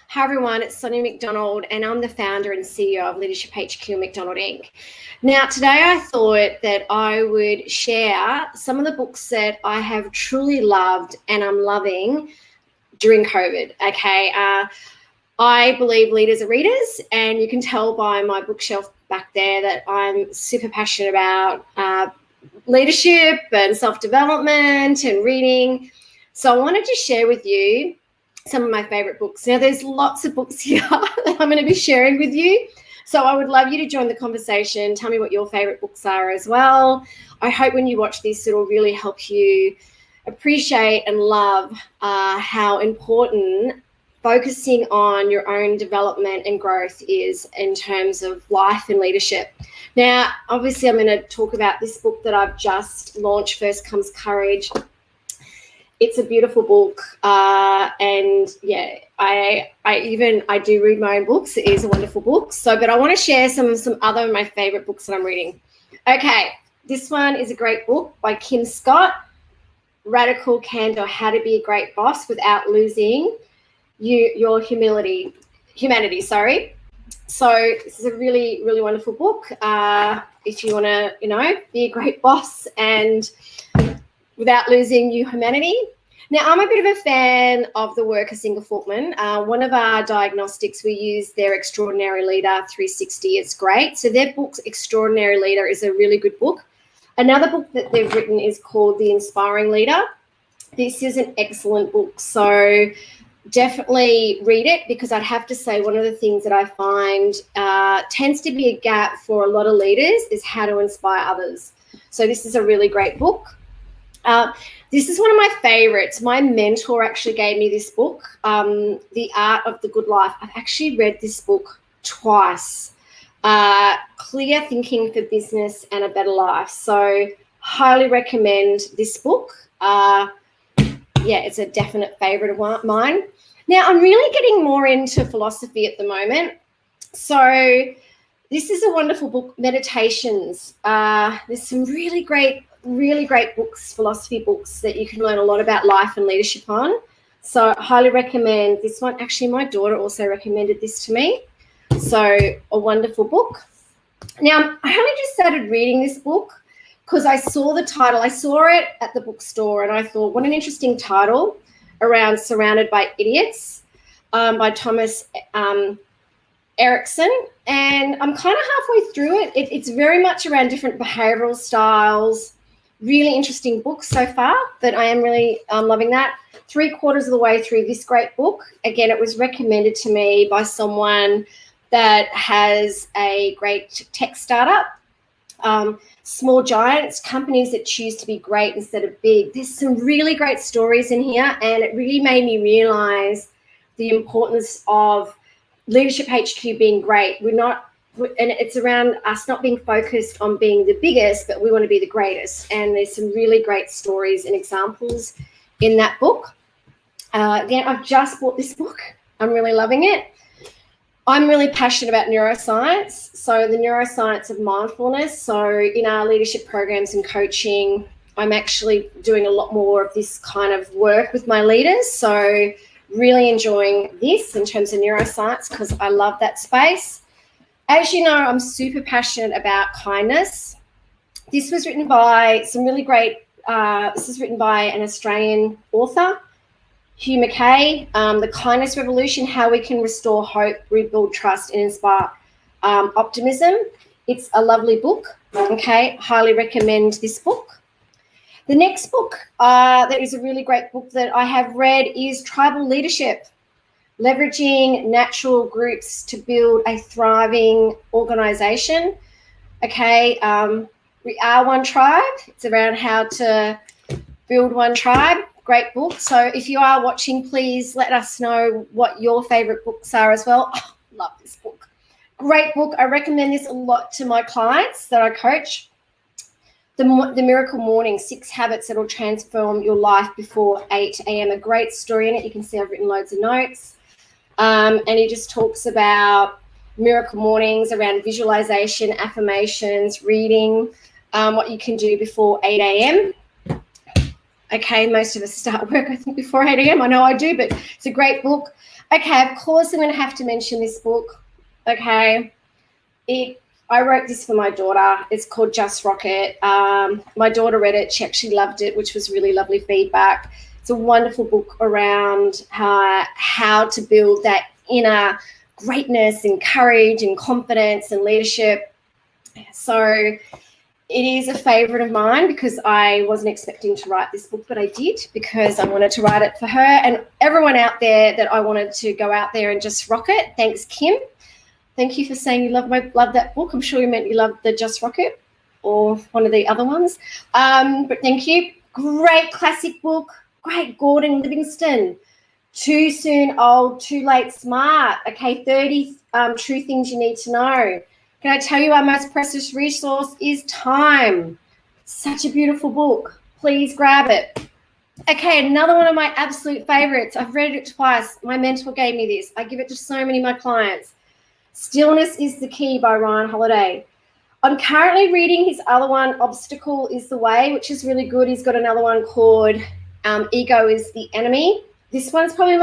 Hi everyone, it's Sonia McDonald and I'm the founder and CEO of Leadership HQ McDonald Inc. Now today I thought that I would share some of the books that I have truly loved and I'm loving during COVID. Okay, I believe leaders are readers, and you can tell by my bookshelf back there that I'm super passionate about leadership and self-development and reading. So I wanted to share with you some of my favorite books. Now, there's lots of books here that I'm going to be sharing with you. So I would love you to join the conversation. Tell me what your favorite books are as well. I hope when you watch this, it'll really help you appreciate and love how important focusing on your own development and growth is in terms of life and leadership. Now, obviously, I'm going to talk about this book that I've just launched, First Comes Courage. It's a beautiful book, and yeah, I do read my own books. It is a wonderful book. But I want to share some other of my favorite books that I'm reading. Okay, this one is a great book by Kim Scott, Radical Candor: How to Be a Great Boss Without Losing Your Humanity. Sorry. So this is a really, really wonderful book. If you want to, be a great boss and without losing your humanity. Now, I'm a bit of a fan of the work of Singer Folkman. One of our diagnostics, we use their Extraordinary Leader 360. It's great. So their book, Extraordinary Leader, is a really good book. Another book that they've written is called The Inspiring Leader. This is an excellent book. So definitely read it, because I'd have to say one of the things that I find tends to be a gap for a lot of leaders is how to inspire others. So this is a really great book. This is one of my favorites. My mentor actually gave me this book, The Art of the Good Life. I've actually read this book twice. Clear Thinking for Business and a Better Life. So highly recommend this book. It's a definite favorite of mine. Now, I'm really getting more into philosophy at the moment. So this is a wonderful book, Meditations. There's some really great books, philosophy books, that you can learn a lot about life and leadership on. So I highly recommend this one. Actually, my daughter also recommended this to me. So a wonderful book. Now, I only just started reading this book because I saw the title. I saw it at the bookstore and I thought, what an interesting title, around Surrounded by Idiots, by Thomas Erickson. And I'm kind of halfway through it. It's very much around different behavioral styles. Really interesting book so far, that I am really loving that. 3/4 of the way through this great book. Again, it was recommended to me by someone that has a great tech startup. Small giants, companies that choose to be great instead of big. There's some really great stories in here, and it really made me realize the importance of Leadership HQ being great. And it's around us not being focused on being the biggest, but we want to be the greatest. And there's some really great stories and examples in that book. Again, I've just bought this book. I'm really loving it. I'm really passionate about neuroscience. So the neuroscience of mindfulness. So in our leadership programs and coaching, I'm actually doing a lot more of this kind of work with my leaders. So really enjoying this in terms of neuroscience, because I love that space. As you know, I'm super passionate about kindness. This was written by this is written by an Australian author, Hugh Mackay, The Kindness Revolution: How We Can Restore Hope, Rebuild Trust, and Inspire Optimism. It's a lovely book. Okay, highly recommend this book. The next book that is a really great book that I have read is Tribal Leadership: Leveraging Natural Groups to Build a Thriving Organization. Okay, we are one tribe. It's around how to build one tribe. Great book. So if you are watching, please let us know what your favorite books are as well. Oh, love this book. Great book. I recommend this a lot to my clients that I coach. The Miracle Morning: 6 Habits That Will Transform Your Life Before 8 a.m. A great story in it. You can see I've written loads of notes. And he just talks about miracle mornings around visualization, affirmations, reading, what you can do before 8 a.m. Okay, most of us start work, I think, before 8 a.m. I know I do, but it's a great book. Okay, of course I'm going to have to mention this book. Okay, I wrote this for my daughter. It's called Just Rocket. My daughter read it. She actually loved it, which was really lovely feedback. It's a wonderful book around how to build that inner greatness and courage and confidence and leadership. So it is a favorite of mine because I wasn't expecting to write this book, but I did because I wanted to write it for her and everyone out there that I wanted to go out there and just rock it. Thanks, Kim. Thank you for saying you love that book. I'm sure you meant you loved the Just Rocket or one of the other ones. But thank you. Great classic book. Great Gordon Livingston. Too Soon Old, Too Late Smart. Okay, 30 true things you need to know. Can I tell you our most precious resource is time? Such a beautiful book. Please grab it. Okay, another one of my absolute favorites. I've read it twice. My mentor gave me this. I give it to so many of my clients. Stillness is the Key by Ryan Holiday. I'm currently reading his other one, Obstacle is the Way, which is really good. He's got another one called Ego is the Enemy. This one's probably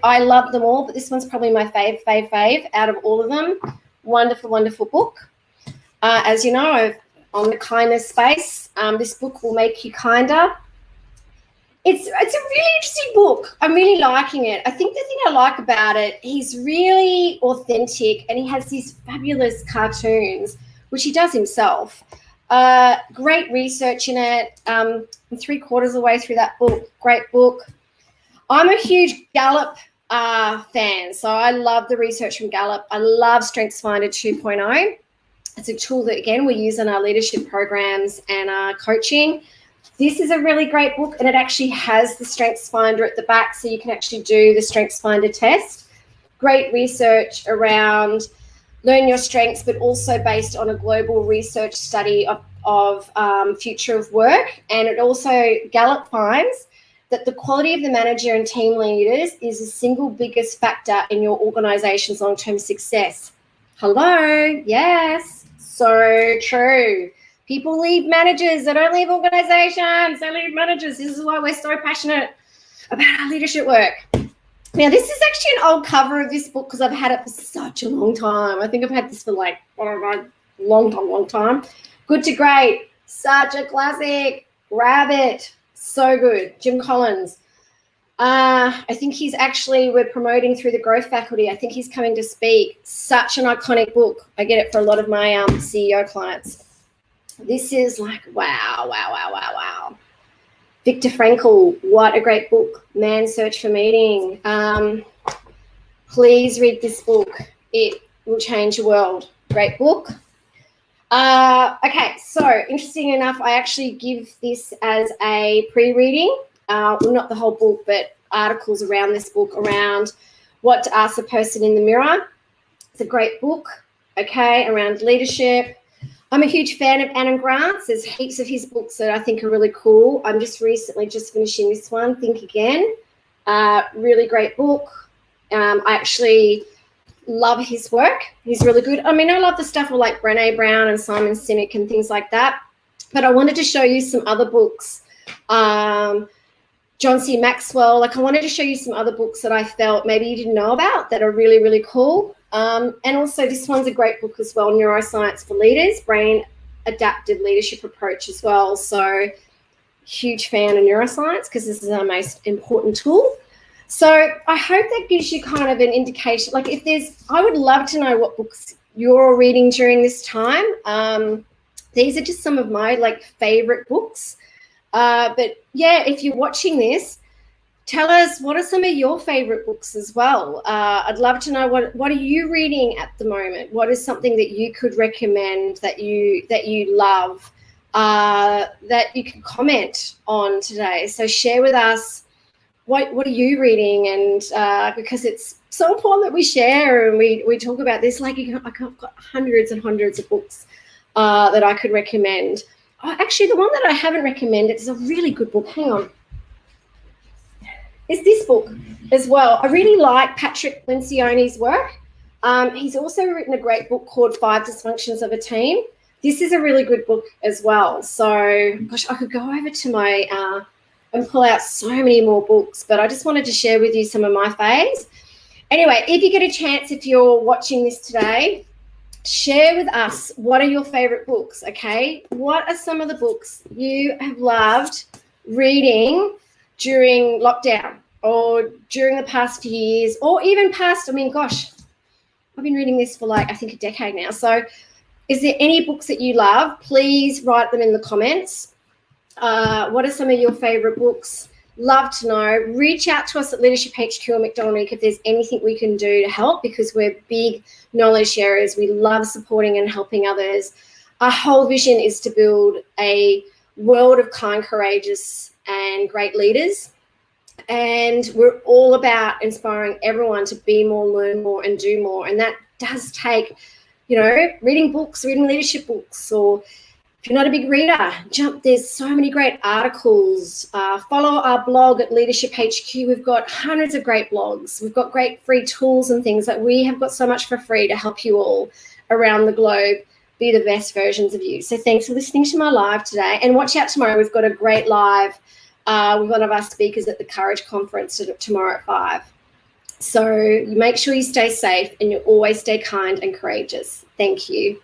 I love them all, but this one's probably my fave out of all of them. Wonderful, wonderful book. As you know, on the kindness space, this book will make you kinder. It's a really interesting book. I'm really liking it. I think the thing I like about it, he's really authentic and he has these fabulous cartoons, which he does himself. Great research in it. I'm 3/4 of the way through that book. Great book. I'm a huge Gallup fan, so I love the research from Gallup. I love StrengthsFinder 2.0. It's a tool that, again, we use in our leadership programs and our coaching. This is a really great book, and it actually has the StrengthsFinder at the back, so you can actually do the StrengthsFinder test. Great research around learn your strengths, but also based on a global research study of future of work. And it also, Gallup finds that the quality of the manager and team leaders is the single biggest factor in your organization's long-term success. Hello, yes, so true. People leave managers, they don't leave organizations, they leave managers. This is why we're so passionate about our leadership work. Now, this is actually an old cover of this book because I've had it for such a long time. I think I've had this for long time. Good to Great, such a classic. Grab it. So good. Jim Collins. I think we're promoting through the Growth Faculty. I think he's coming to speak. Such an iconic book. I get it for a lot of my CEO clients. This is wow. Viktor Frankl, what a great book. Man's Search for Meaning. Please read this book. It will change the world. Great book. Okay, so interesting enough, I actually give this as a pre-reading. Well, not the whole book, but articles around this book around what to ask the person in the mirror. It's a great book, okay, around leadership. I'm a huge fan of Adam Grant's. There's heaps of his books that I think are really cool. I'm just finishing this one, Think Again. Really great book. I actually love his work. He's really good. I mean, I love the stuff of like Brené Brown and Simon Sinek and things like that. But I wanted to show you some other books. John C. Maxwell. I wanted to show you some other books that I felt maybe you didn't know about that are really, really cool. And also this one's a great book as well, Neuroscience for Leaders, Brain Adapted Leadership Approach as well. So huge fan of neuroscience because this is our most important tool. So I hope that gives you kind of an indication. I would love to know what books you're reading during this time. These are just some of my favorite books. But yeah, if you're watching this, tell us what are some of your favorite books as well. I'd love to know what are you reading at the moment? What is something that you could recommend that you love that you can comment on today? So share with us what are you reading, and because it's so important that we share and we talk about this. I've got hundreds and hundreds of books that I could recommend. Oh, actually, the one that I haven't recommended is a really good book. Hang on. It's this book as well. I really like Patrick Lencioni's work. He's also written a great book called 5 Dysfunctions of a Team. This is a really good book as well. So, gosh, I could go over to my and pull out so many more books, but I just wanted to share with you some of my faves. Anyway, if you get a chance, if you're watching this today, share with us, what are your favorite books, okay? What are some of the books you have loved reading during lockdown or during the past few years, or even past, I mean, gosh, I've been reading this for like, I think a decade now. So is there any books that you love? Please write them in the comments. What are some of your favorite books? Love to know. Reach out to us at Leadership HQ or McDonald if there's anything we can do to help, because we're big knowledge sharers. We love supporting and helping others. Our whole vision is to build a world of kind, courageous, and great leaders. And we're all about inspiring everyone to be more, learn more, and do more. And that does take, reading books, reading leadership books, or if you're not a big reader, there's so many great articles. Follow our blog at Leadership HQ. We've got hundreds of great blogs. We've got great free tools and things that we have got so much for free to help you all around the globe be the best versions of you. So thanks for listening to my live today. And watch out tomorrow. We've got a great live with one of our speakers at the Courage Conference tomorrow at 5. So you make sure you stay safe and you always stay kind and courageous. Thank you.